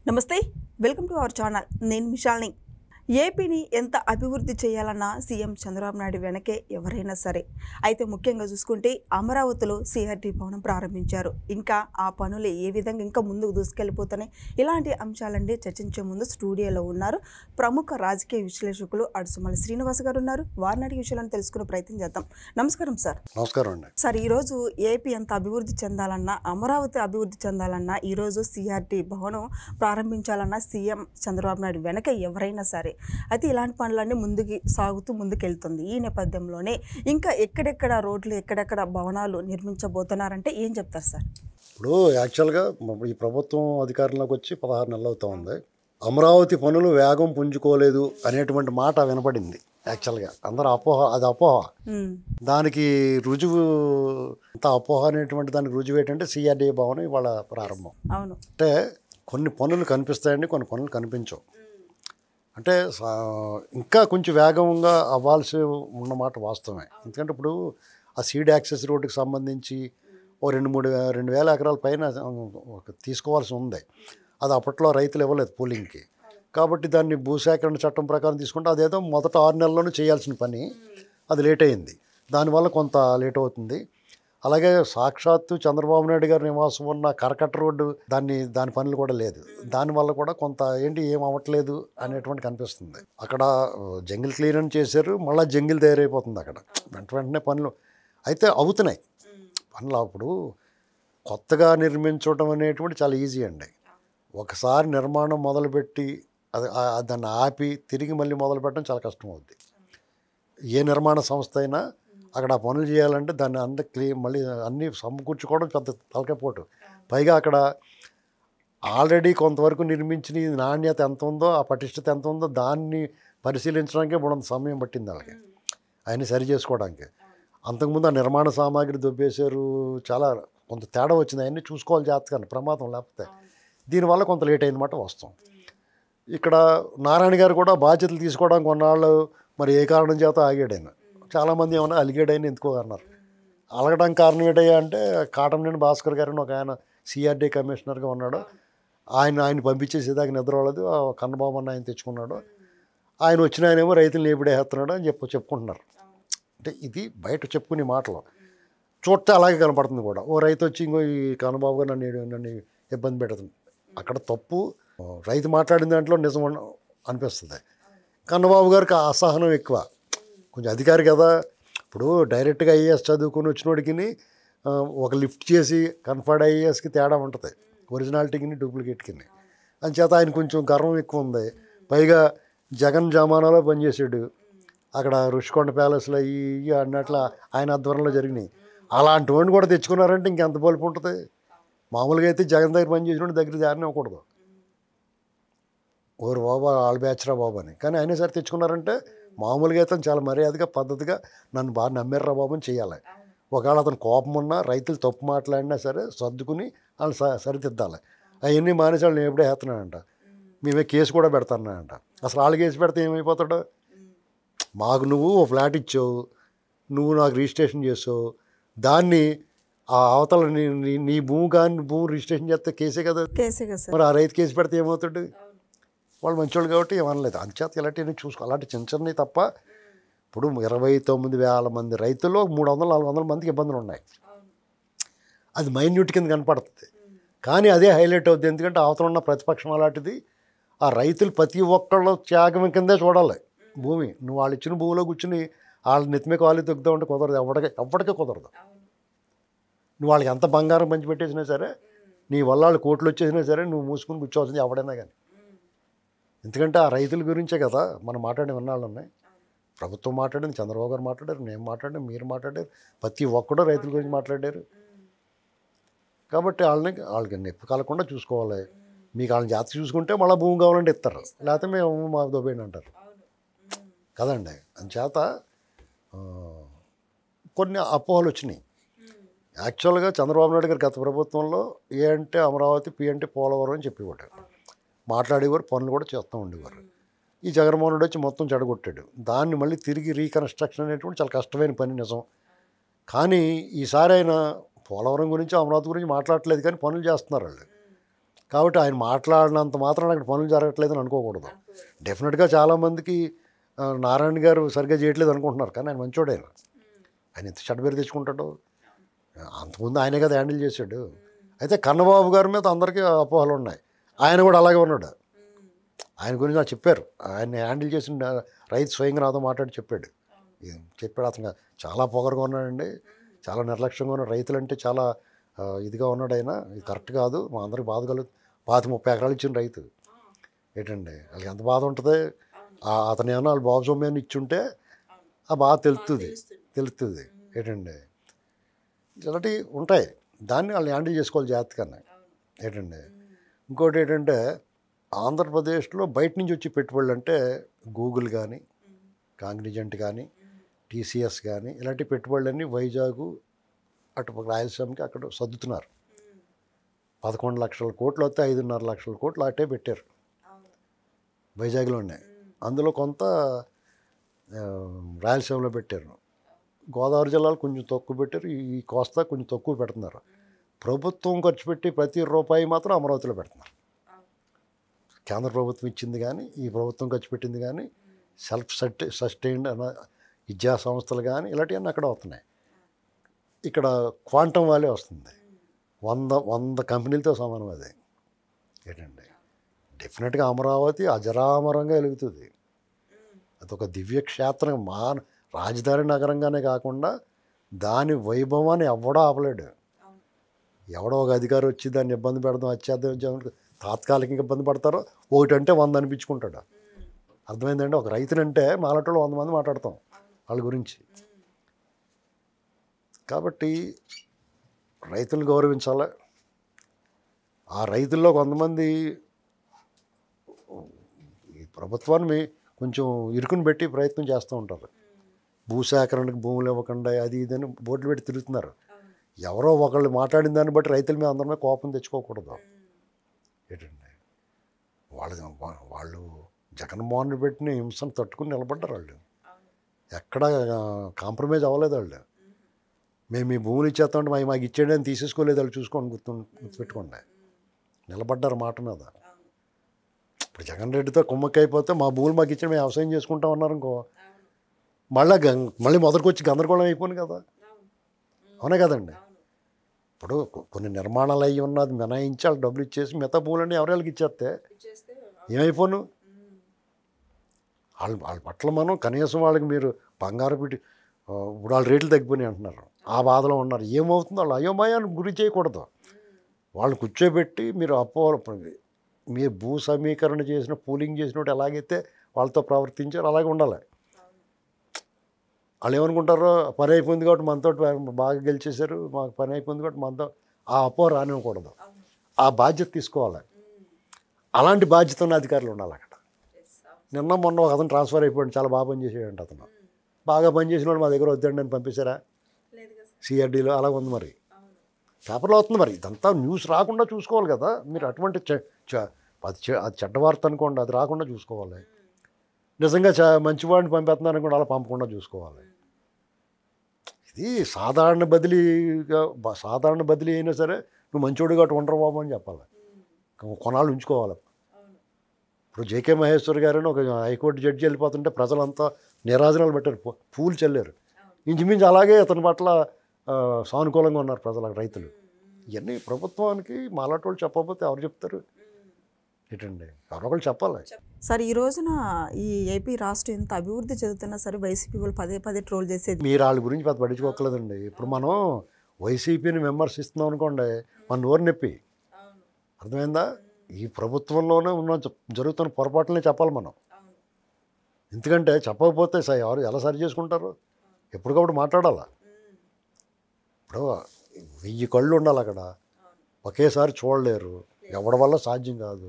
నమస్తే, welcome to our channel. నేను మిషాల్ని. ఏపీని ఎంత అభివృద్ధి చేయాలన్నా సీఎం చంద్రబాబు నాయుడు వెనకే ఎవరైనా సరే. అయితే ముఖ్యంగా చూసుకుంటే అమరావతిలో సిఆర్టీ భవనం ప్రారంభించారు. ఇంకా ఆ పనులు ఏ విధంగా ఇంకా ముందుకు దూసుకెళ్ళిపోతున్నాయి, ఇలాంటి అంశాలండి చర్చించే ముందు స్టూడియోలో ఉన్నారు ప్రముఖ రాజకీయ విశ్లేషకులు అడుసుమల్లి శ్రీనివాస్ గారు ఉన్నారు. వారిని అడిగే విషయాలను తెలుసుకునే ప్రయత్నం చేద్దాం. నమస్కారం సార్. నమస్కారం అండి. సార్, ఈరోజు ఏపీ ఎంత అభివృద్ధి చెందాలన్నా, అమరావతి అభివృద్ధి చెందాలన్నా, ఈరోజు సిఆర్టీ భవనం ప్రారంభించాలన్నా సీఎం చంద్రబాబు నాయుడు వెనక ఎవరైనా సరే. అయితే ఇలాంటి పనులన్నీ ముందుకెళ్తుంది. ఈ నేపథ్యంలోనే ఇంకా ఎక్కడెక్కడ రోడ్లు, ఎక్కడెక్కడ భవనాలు నిర్మించబోతున్నారంటే ఏం చెప్తారు సార్? ఇప్పుడు యాక్చువల్గా ఈ ప్రభుత్వం అధికారంలోకి వచ్చి 16 నెలలు అవుతా ఉంది. అమరావతి పనులు వేగం పుంజుకోలేదు అనేటువంటి మాట వినపడింది. యాక్చువల్గా అందరూ అది అపోహ. దానికి రుజువు, అంత అపోహ అనేటువంటి దానికి రుజువు ఏంటంటే సిఆర్డీఏ భవనం ఇవాళ ప్రారంభం. అవును. అంటే కొన్ని పనులు కనిపిస్తాయండి, కొన్ని పనులు కనిపించవు. అంటే ఇంకా కొంచెం వేగంగా అవ్వాల్సి ఉన్నమాట వాస్తవమే. ఎందుకంటే ఇప్పుడు ఆ సీడ్ యాక్సెస్ రోడ్డుకి సంబంధించి ఓ 2,000 ఎకరాల పైన తీసుకోవాల్సి ఉంది. అది అప్పట్లో రైతులు ఇవ్వలేదు పూలింగ్కి. కాబట్టి దాన్ని భూసేకరణ చట్టం ప్రకారం తీసుకుంటే అదేదో మొదట 6 నెలల్లోనే చేయాల్సిన పని, అది లేట్ అయింది. దానివల్ల కొంత లేట్ అవుతుంది. అలాగే సాక్షాత్తు చంద్రబాబు నాయుడు గారి నివాసం ఉన్న కరకట్ట రోడ్డు దాని పనులు కూడా లేదు. దానివల్ల కూడా కొంత ఏం అవ్వట్లేదు అనేటువంటి కనిపిస్తుంది. అక్కడ జంగిల్ క్లియరెన్స్ చేశారు, మళ్ళీ జంగిల్ తయారైపోతుంది అక్కడ. వెంటనే పనులు అయితే అవుతున్నాయి. పనులు అప్పుడు కొత్తగా నిర్మించడం అనేటువంటి చాలా ఈజీ అండి. ఒకసారి నిర్మాణం మొదలుపెట్టి దాన్ని ఆపి తిరిగి మళ్ళీ మొదలుపెట్టడం చాలా కష్టం అవుద్ది. ఏ నిర్మాణ సంస్థ అయినా అక్కడ ఆ పనులు చేయాలంటే దాన్ని మళ్ళీ అన్నీ సమకూర్చుకోవడం పెద్ద తలకాయపోటు. పైగా అక్కడ ఆల్రెడీ కొంతవరకు నిర్మించిన నాణ్యత ఎంత ఉందో, ఆ పటిష్టత ఎంత ఉందో దాన్ని పరిశీలించడానికి మూడంత సమయం పట్టింది వాళ్ళకి, అవన్నీ సరి చేసుకోవడానికి. అంతకుముందు ఆ నిర్మాణ సామాగ్రి దొబ్బేశారు, చాలా కొంత తేడా వచ్చింది. అవన్నీ చూసుకోవాలి జాగ్రత్తగా, ప్రమాదం లేకపోతే. దీనివల్ల కొంత లేట్ అయినమాట వాస్తవం. ఇక్కడ నారాయణ గారు కూడా బాధ్యతలు తీసుకోవడానికి కొన్నాళ్ళు మరి ఏ కారణం చేత ఆగాడు ఆయన. చాలామంది ఏమన్నా అలిగాడైనా ఎందుకో అన్నారు. అలగడానికి కారణం ఏంటయ్యా అంటే కాటంనేని భాస్కర్ గారిని ఒక ఆయన సిఆర్డీ కమిషనర్గా ఉన్నాడు. ఆయన పంపించేసేదాకా నిద్రలేదు. కన్నబాబు అన్న ఆయన తెచ్చుకున్నాడు. ఆయన వచ్చిన ఆయనేమో రైతులు లేపిడేస్తున్నాడు అని చెప్పుకుంటున్నారు. అంటే ఇది బయట చెప్పుకునే మాటలు, చూస్తే అలాగే కనపడుతుంది కూడా. ఓ రైతు వచ్చి ఇంకో ఈ కన్నబాబు గారు నన్ను ఇబ్బంది పెడుతుంది. అక్కడ తప్పు రైతు మాట్లాడిన దాంట్లో నిజం అనిపిస్తుంది. కన్నబాబు గారికి అసహనం ఎక్కువ, కొంచెం అధికారి కదా. ఇప్పుడు డైరెక్ట్గా ఐఏఎస్ చదువుకొని వచ్చినోడికి ఒక లిఫ్ట్ చేసి కన్ఫర్డ్ ఐఏఎస్కి తేడా ఉంటుంది, ఒరిజినాలిటీకి డూప్లికేట్కి. అంచేత ఆయన కొంచెం గర్వం ఎక్కువ ఉంది. పైగా జగన్ జమానాలో పనిచేసాడు. అక్కడ రుషికొండ ప్యాలెస్లో ఇవి అన్నట్లు ఆయన ఆధ్వర్యంలో జరిగినాయి. అలాంటి వాడిని కూడా తెచ్చుకున్నారంటే ఇంకెంత బలుపు ఉంటుంది. మామూలుగా అయితే జగన్ దగ్గర పనిచేసిన దగ్గర జారిని అవ్వకూడదు, ఓరు బాబా వాళ్ళ బ్యాచ్రా బాబు అని. కానీ అయినా సరే తెచ్చుకున్నారంటే మామూలుగా అయితే చాలా మర్యాదగా పద్ధతిగా నన్ను బాగా నమ్మారా బాబు అని చేయాలి. ఒకవేళ అతను కోపం ఉన్నా, రైతులు తప్పు మాట్లాడినా సరే సర్దుకుని వాళ్ళు సరిదిద్దాలి. అవన్నీ మానేసి వాళ్ళు నేను ఎప్పుడే వేస్తున్నానంట, మేమే కేసు కూడా పెడతానంట. అసలు వాళ్ళు కేసు పెడితే ఏమైపోతాడు? మాకు నువ్వు ఓ ఫ్లాట్ ఇచ్చావు, నువ్వు నాకు రిజిస్ట్రేషన్ చేసావు, దాన్ని ఆ అవతల నీ భూమి కానీ భూమి రిజిస్ట్రేషన్ చేస్తే కేసే కదా. మరి ఆ రైతు కేసు పెడితే ఏమవుతాడు? వాళ్ళు మంచోళ్ళు కాబట్టి ఏమనలేదు. అంచేత ఇలాంటివన్నీ అలాంటి చిన్న చిన్నవి తప్ప. ఇప్పుడు 29,000 మంది రైతుల్లో 300-400 మందికి ఇబ్బందులు ఉన్నాయి. అది మైన్యూట్ కింద కనపడుతుంది, కానీ అదే హైలైట్ అవుతుంది. ఎందుకంటే అవతల ఉన్న ప్రతిపక్షం అలాంటిది. ఆ రైతులు ప్రతి ఒక్కళ్ళు త్యాగం కిందే చూడాలి భూమి. నువ్వు వాళ్ళు ఇచ్చిన భూమిలో కూర్చుని వాళ్ళ నెత్తిమే కాలు తొక్కుతా ఉంటే కుదరదు, ఎవ్వడికే కుదరదు. నువ్వు వాళ్ళకి ఎంత బంగారం పంచిపెట్టేసినా సరే, నీ వల్ల వాళ్ళు కోట్లు వచ్చేసినా సరే నువ్వు మూసుకుని కూర్చోవాల్సింది ఎవడైనా కానీ. ఎందుకంటే ఆ రైతుల గురించే కదా మనం మాట్లాడే విన్నాళ్ళు ఉన్నాయి. ప్రభుత్వం మాట్లాడింది, చంద్రబాబు గారు మాట్లాడారు, నేను మాట్లాడాను, మీరు మాట్లాడారు, ప్రతి ఒక్కడో రైతుల గురించి మాట్లాడారు. కాబట్టి వాళ్ళకి నొప్పి కలగకుండా చూసుకోవాలి. మీకు వాళ్ళని జాగ్రత్త చూసుకుంటే మళ్ళీ భూమి కావాలంటే ఇస్తారు, లేకపోతే మేము మా దొబ్బేయండి అంటారు కదండి. అందుచేత కొన్ని అపోహలు వచ్చినాయి. యాక్చువల్గా చంద్రబాబు నాయుడు గారు గత ప్రభుత్వంలో ఏ అంటే అమరావతి, పి అంటే పోలవరం అని చెప్పేవాడు, మాట్లాడేవారు, పనులు కూడా చేస్తూ ఉండేవారు. ఈ జగన్మోహన్ రెడ్డి వచ్చి మొత్తం చెడగొట్టాడు. దాన్ని మళ్ళీ తిరిగి రీకన్స్ట్రక్షన్ అనేటువంటి చాలా కష్టమైన పని, నిజం. కానీ ఈసారి ఆయన పోలవరం గురించి, అమరావతి గురించి మాట్లాడట్లేదు, కానీ పనులు చేస్తున్నారు వాళ్ళు. కాబట్టి ఆయన మాట్లాడినంత మాత్రం అక్కడ పనులు జరగట్లేదని అనుకోకూడదు. డెఫినెట్గా చాలామందికి నారాయణ గారు సరిగ్గా చేయట్లేదు అనుకుంటున్నారు, కానీ ఆయన మంచోడు. ఆయన ఎంత చెడ్డ పేరు తెచ్చుకుంటాడు. అంతకుముందు ఆయనే కదా హ్యాండిల్ చేశాడు. అయితే కన్నబాబు గారి మీద అందరికీ అపోహలు ఉన్నాయి. ఆయన కూడా అలాగే ఉన్నాడు. ఆయన గురించి నాకు చెప్పారు. ఆయన హ్యాండిల్ చేసిన రైతు స్వయంగా నాతో మాట్లాడి చెప్పాడు. అతను చాలా పొగరుగా ఉన్నాడండి, చాలా నిర్లక్ష్యంగా ఉన్నాడు, రైతులంటే చాలా ఇదిగా ఉన్నాడు ఆయన. ఇది కరెక్ట్ కాదు, మా అందరికి బాధ కలుగు 30 ఎకరాలు ఇచ్చిన రైతు ఏంటండి, వాళ్ళకి ఎంత బాధ ఉంటుంది. అతను ఏమన్నా వాళ్ళు బాబు సొమ్యాన్ని ఇచ్చుంటే ఆ బాధ తెలుస్తుంది ఏంటండి. ఇలాంటివి ఉంటాయి, దాన్ని వాళ్ళు హ్యాండిల్ చేసుకోవాలి జాగ్రత్తగానే ఏంటండి. ఇంకోటి ఏంటంటే ఆంధ్రప్రదేశ్లో బయట నుంచి వచ్చి పెట్టుబడులు అంటే గూగుల్ కానీ, కాంగ్నిజెంట్ కానీ, టీసీఎస్ కానీ, ఇలాంటి పెట్టుబడులన్నీ వైజాగ్ అటు రాయలసీమకి అక్కడ సర్దుతున్నారు. 11 లక్షల కోట్లు వస్తే 5.5 లక్షల కోట్లు అటే పెట్టారు వైజాగ్లోనే. అందులో కొంత రాయలసీమలో పెట్టారు. గోదావరి జిల్లాలో కొంచెం తక్కువ పెట్టారు, ఈ కోస్తా కొంచెం తక్కువ పెడుతున్నారు. ప్రభుత్వం ఖర్చు పెట్టి ప్రతి రూపాయి మాత్రం అమరావతిలో పెడుతున్నారు. కేంద్ర ప్రభుత్వం ఇచ్చింది కానీ, ఈ ప్రభుత్వం ఖర్చు పెట్టింది కానీ, సెల్ఫ్ సస్టైన్డ్ విద్యా సంస్థలు కానీ ఇలాంటివన్నీ అక్కడ వస్తున్నాయి. ఇక్కడ క్వాంటమ్ వాల్యూ వస్తుంది, 100 కంపెనీలతో సమానం అది ఏంటండి. డెఫినెట్గా అమరావతి అజరామరంగా వెలుగుతుంది. అదొక దివ్య క్షేత్రం, రాజధాని నగరంగానే కాకుండా దాని వైభవాన్ని ఎవడో ఆపలేడు. ఎవడో ఒక అధికారి వచ్చి దాన్ని ఇబ్బంది పెడదాం, వచ్చేద్దాం, తాత్కాలికంగా ఇబ్బంది పడతారో, ఒకటంటే 100 అనిపించుకుంటాడు. అర్థమైందండి. ఒక రైతునంటే మాలాటోళ్ళు 100 మంది మాట్లాడతాం వాళ్ళ గురించి. కాబట్టి రైతులను గౌరవించాలి. ఆ రైతుల్లో కొంతమంది ఈ ప్రభుత్వాన్ని కొంచెం ఇరుకుని పెట్టి ప్రయత్నం చేస్తూ ఉంటారు. భూసేకరణకు భూములు ఇవ్వకుండా అది ఇదని బోర్డులు పెట్టి తిరుగుతున్నారు. ఎవరో ఒకళ్ళు మాట్లాడిన దాన్ని బట్టి రైతుల మీద అందరి మీద కోపం తెచ్చుకోకూడదు ఏంటండి. వాళ్ళు జగన్మోహన్ పెట్టిన హింసను తట్టుకుని నిలబడ్డారు. వాళ్ళు ఎక్కడ కాంప్రమైజ్ అవ్వలేదు. వాళ్ళు మేము ఈ భూములు ఇచ్చేస్తామంటే మాకు ఇచ్చేయండి అని తీసేసుకోలేదు. వాళ్ళు చూసుకోండి, గుర్తుపెట్టుకోండి, నిలబడ్డారు మాట మీద. ఇప్పుడు జగన్ రెడ్డితో కుమ్మక్కైపోతే మా భూములు మాకు ఇచ్చి మేము వ్యవసాయం చేసుకుంటాం అన్నారు అనుకో, మళ్ళీ మొదటికి వచ్చి గందరగోళం అయిపోయింది కదా. అవునే కదండి. ఇప్పుడు కొన్ని నిర్మాణాలు అయ్యి ఉన్నది మినాయించి వాళ్ళు డబ్బులు ఇచ్చేసి మిగతా భూములన్నీ ఎవరికి ఇచ్చేస్తే ఏమైపోను. వాళ్ళ పట్ల మనం కనీసం వాళ్ళకి మీరు బంగారు పెట్టి ఇప్పుడు వాళ్ళ రేట్లు తగ్గిపోయినాయి అంటున్నారు, ఆ బాధలో ఉన్నారు. ఏమవుతుందో వాళ్ళు అయోమయానికి గురి చేయకూడదు. వాళ్ళు కూర్చోబెట్టి మీరు మీరు భూ సమీకరణ చేసిన పూలింగ్ చేసినట్టు ఎలాగైతే వాళ్ళతో ప్రవర్తించారో అలాగే ఉండాలి. వాళ్ళు ఏమనుకుంటారో పని అయిపోయింది కాబట్టి మనతో బాగా గెలిచేశారు, మాకు పని అయిపోయింది కాబట్టి మనతో ఆ అపో రానివ్వకూడదు. ఆ బాధ్యత తీసుకోవాలి. అలాంటి బాధ్యత ఉన్న అధికారులు ఉండాలి అక్కడ. నిన్న మొన్న ఒక అతను ట్రాన్స్ఫర్ అయిపోయాడు, చాలా బాగా పనిచేసాడంట. అతను బాగా పనిచేసిన వాడు మా దగ్గర వద్దండి అని పంపించారా సిఆర్డీలో? అలా ఉంది మరి, పేపర్లో అవుతుంది మరి. ఇదంతా న్యూస్ రాకుండా చూసుకోవాలి కదా మీరు. అటువంటి అది చెడ్డ వార్త అనుకోండి, అది రాకుండా చూసుకోవాలి. నిజంగా మంచివాడిని పంపేస్తున్నారు అనుకోండి, అలా పంపకుండా చూసుకోవాలి. ఇది సాధారణ బదిలీ అయినా సరే నువ్వు మంచోడు కాబట్టి ఉండరు బాబు అని చెప్పాలి, కొనాళ్ళు ఉంచుకోవాలి. ఇప్పుడు జేకే మహేశ్వర్ గారని ఒక హైకోర్టు జడ్జి వెళ్ళిపోతుంటే ప్రజలంతా నిరాజనాలు పెట్టారు, పూలు చల్లారు. ఇంచుమించు అలాగే అతని పట్ల సానుకూలంగా ఉన్నారు ప్రజల రైతులు. ఇవన్నీ ప్రభుత్వానికి మాలాంటి వాళ్ళు చెప్పకపోతే ఎవరు చెప్తారు ఏంటండి? ఎవరో ఒకళ్ళు చెప్పాలి. సార్, ఈ రోజున ఈ ఏపీ రాష్ట్రం ఎంత అభివృద్ధి చెందుతున్నా సరే వైసీపీ వాళ్ళు పదే ట్రోల్ చేసేది. మీరు వాళ్ళ గురించి పెద్ద పట్టించుకోకలేదండి. ఇప్పుడు మనం వైసీపీని విమర్శిస్తున్నాం అనుకోండి, మన నోరు నొప్పి. అర్థమైందా? ఈ ప్రభుత్వంలోనే జరుగుతున్న పొరపాట్లనే చెప్పాలి మనం. ఎందుకంటే చెప్పకపోతే ఎవరు ఎలా సరి చేసుకుంటారు? ఎప్పటికప్పుడు మాట్లాడాలా. ఇప్పుడు 1000 కళ్ళు ఉండాలి అక్కడ, ఒకేసారి చూడలేరు, ఎవడి వల్ల సాధ్యం కాదు.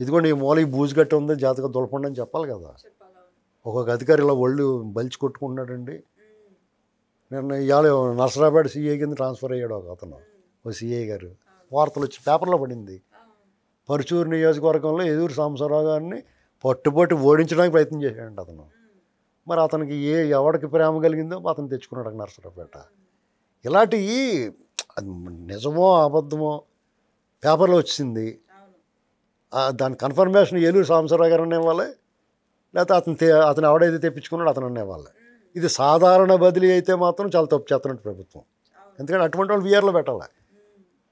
ఇదిగోండి ఈ మూలకి బూజు గట్టి ఉంది, జాతక దులపండి అని చెప్పాలి కదా. ఒక్కొక్క అధికారి ఇలా ఒళ్ళు బలిచి కొట్టుకుంటున్నాడండి. నేను ఇవాళ నర్సరాబాద్ సిఐ కింద ట్రాన్స్ఫర్ అయ్యాడు ఒక అతను, ఒక సిఐ గారు. వార్తలు వచ్చి పేపర్లో పడింది. పరుచూరు నియోజకవర్గంలో ఎదురు సాంబశివరావు గారిని పట్టుబట్టి ఓడించడానికి ప్రయత్నం చేశాడంట అతను. మరి అతనికి ఎవరికి ప్రేమ కలిగిందో అతను తెచ్చుకున్నాడు నర్సరావుపేట. ఇలాంటివి నిజమో అబద్ధమో పేపర్లో వచ్చింది, దాని కన్ఫర్మేషన్ ఏలూరు సాంబశివరావు గారు అనేవాళ్ళే, లేకపోతే అతను ఎవడైతే తెప్పించుకున్నాడో అతను అనేవాళ్ళే. ఇది సాధారణ బదిలీ అయితే మాత్రం చాలా తప్పు చేస్తున్నట్టు ప్రభుత్వం. ఎందుకంటే అటువంటి వాళ్ళు వీఆర్లో పెట్టాలి.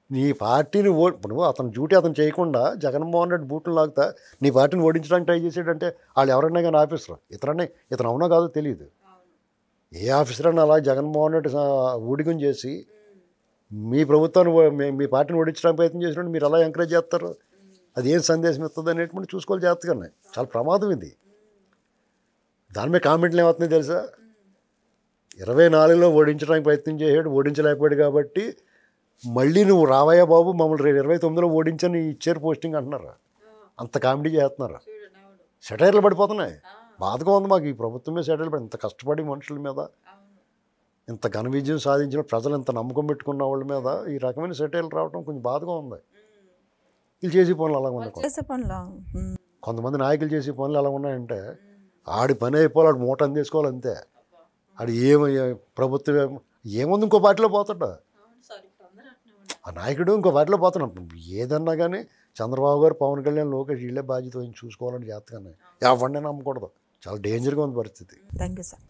నీ పార్టీని ఇప్పుడు అతను డ్యూటీ అతను చేయకుండా జగన్మోహన్ రెడ్డి బూట్లు లాగుతా నీ పార్టీని ఓడించడానికి ట్రై చేసాడంటే వాళ్ళు ఎవరైనా కానీ ఆఫీసర్ ఇతను అవునా కాదో తెలియదు. ఏ ఆఫీసర్ అయినా అలా జగన్మోహన్ రెడ్డి ఊడిగం చేసి మీ ప్రభుత్వాన్ని మీ పార్టీని ఓడించడానికి ప్రయత్నం చేసినట్టు మీరు ఎలా ఎంకరేజ్ చేస్తారు? అది ఏం సందేశం ఇస్తుంది అనేటువంటి చూసుకోవాలి జాగ్రత్తగానే. చాలా ప్రమాదం ఇది. దాని మీద కామెంట్లు ఏమవుతున్నాయి తెలుసా? 24లో ఓడించడానికి ప్రయత్నం చేసాడు, ఓడించలేకపోయాడు కాబట్టి మళ్ళీ నువ్వు రావయ్యా బాబు మమ్మల్ని 29లో ఓడించని ఇచ్చారు పోస్టింగ్ అంటున్నారు. అంత కామెడీ చేస్తున్నారు. సెటైర్లు పడిపోతున్నాయి. బాధగా ఉంది మాకు ఈ ప్రభుత్వం మీద సెటైర్లు పడి ఇంత కష్టపడి మనుషుల మీద ఇంత ఘన విజయం సాధించిన ప్రజలు ఇంత నమ్మకం పెట్టుకున్న వాళ్ళ మీద ఈ రకమైన సెటైర్లు రావడం కొంచెం బాధగా ఉంది. వీళ్ళు చేసే పనులు అలా ఉన్నాయి. చేసే పనులు కొంతమంది నాయకులు చేసే పనులు ఎలా ఉన్నాయంటే ఆడి పని అయిపోవాలి, ఆడు మూట అందేసుకోవాలి అంతే. ఆడు ప్రభుత్వం ఏముంది ఇంకో పార్టీలో పోతాడు ఆ నాయకుడు, ఇంకో పార్టీలో పోతున్నాడు. ఏదన్నా కానీ చంద్రబాబు గారు, పవన్ కళ్యాణ్, లోకేష్ వీళ్ళే బాధ్యత చూసుకోవాలని జాగ్రత్తగానే ఎవరిని నమ్మకూడదు. చాలా డేంజర్గా ఉంది పరిస్థితి. Thank you sir.